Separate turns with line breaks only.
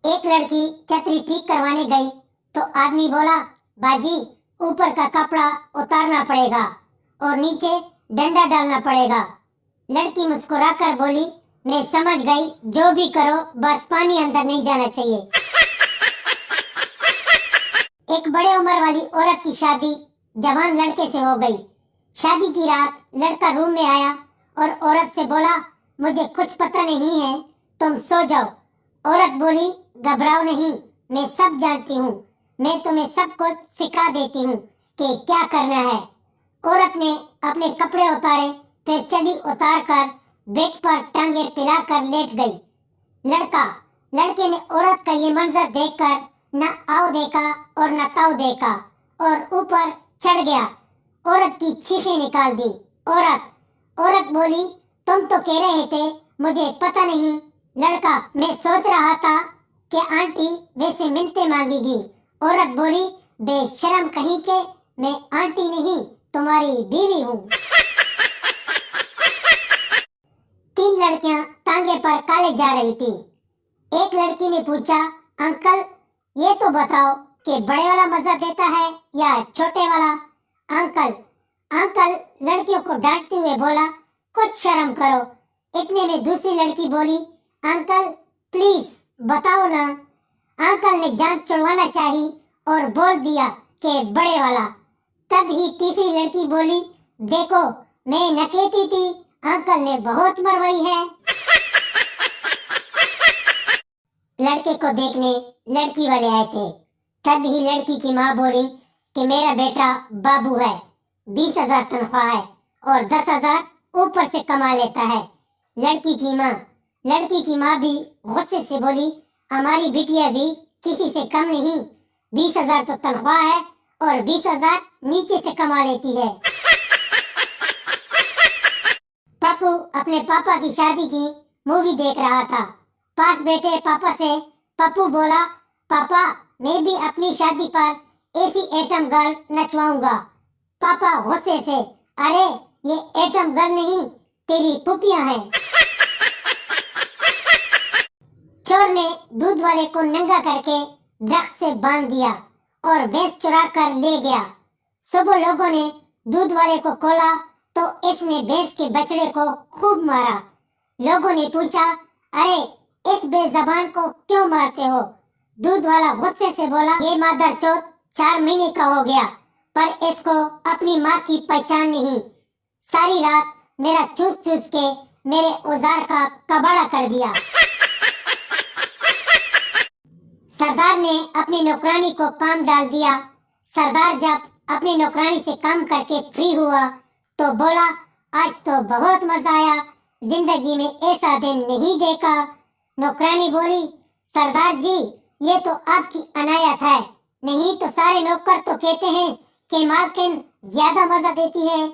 एक लड़की छतरी ठीक करवाने गई तो आदमी बोला, बाजी ऊपर का कपड़ा उतारना पड़ेगा और नीचे डंडा डालना पड़ेगा। लड़की मुस्कुराकर बोली, मैं समझ गई, जो भी करो बस पानी अंदर नहीं जाना चाहिए। एक बड़े उम्र वाली औरत की शादी जवान लड़के से हो गई। शादी की रात लड़का रूम में आया और औरत से बोला, मुझे कुछ पता नहीं है, तुम सो जाओ। औरत बोली, घबराओ नहीं, मैं सब जानती हूँ, मैं तुम्हें सब कुछ सिखा देती हूँ कि क्या करना है। औरत ने अपने कपड़े उतारे, फिर चड्डी उतार कर बेड पर टांगे पिलाकर लेट गई। लड़के ने औरत का ये मंजर देखकर न आओ देखा और न ताऊ देखा और ऊपर चढ़ गया। औरत की चीखें निकाल दी। औरत बोली, तुम तो कह रहे थे मुझे पता नहीं। लड़का, मैं सोच रहा था कि आंटी वैसे मिन्नतें मांगेगी। औरत बोली, बेशरम कहीं के, मैं आंटी नहीं तुम्हारी बीवी हूँ। 3 लड़कियां तांगे पर कॉलेज जा रही थी। एक लड़की ने पूछा, अंकल ये तो बताओ कि बड़े वाला मजा देता है या छोटे वाला। अंकल लड़कियों को डांटते हुए बोला, कुछ शर्म करो। इतने में दूसरी लड़की बोली, अंकल प्लीज बताओ ना। अंकल ने जान छुड़वाना चाही और बोल दिया कि बड़े वाला। तब ही तीसरी लड़की बोली, देखो मैं न कहती थी, अंकल ने बहुत मरवाई है। लड़के को देखने लड़की वाले आए थे। तब ही लड़की की माँ बोली कि मेरा बेटा बाबू है, 20,000 तनख्वाह है और 10,000 ऊपर से कमा लेता है। लड़की की माँ भी गुस्से से बोली, हमारी बिटिया भी किसी से कम नहीं, 20,000 तो तनख्वाह है और 20,000 नीचे से कमा लेती है। पप्पू अपने पापा की शादी की मूवी देख रहा था। पास बैठे पापा से पप्पू बोला, पापा मैं भी अपनी शादी पर ऐसी एटम गर्ल नचवाऊंगा। पापा गुस्से से, अरे ये एटम गर्ल नहीं, तेरी पुपियां हैं। चोर ने दूध वाले को नंगा करके दरख्त से बांध दिया और भैंस चुरा कर ले गया। सुबह लोगों ने दूध वाले को खोला तो इसने भैंस के बछड़े को खूब मारा। लोगों ने पूछा, अरे इस बेज़बान को क्यों मारते हो? दूध वाला गुस्से से बोला, ये मादरचोद 4 महीने का हो गया पर इसको अपनी माँ की पहचान नहीं। सारी रात मेरा चूस चूस के मेरे औजार का कबाड़ा कर दिया। सरदार ने अपनी नौकरानी को काम डाल दिया। सरदार जब अपनी नौकरानी से काम करके फ्री हुआ तो बोला, आज तो बहुत मजा आया, जिंदगी में ऐसा दिन नहीं देखा। नौकरानी बोली, सरदार जी ये तो आपकी अनायत है, नहीं तो सारे नौकर तो कहते हैं कि मालकिन ज्यादा मजा देती है।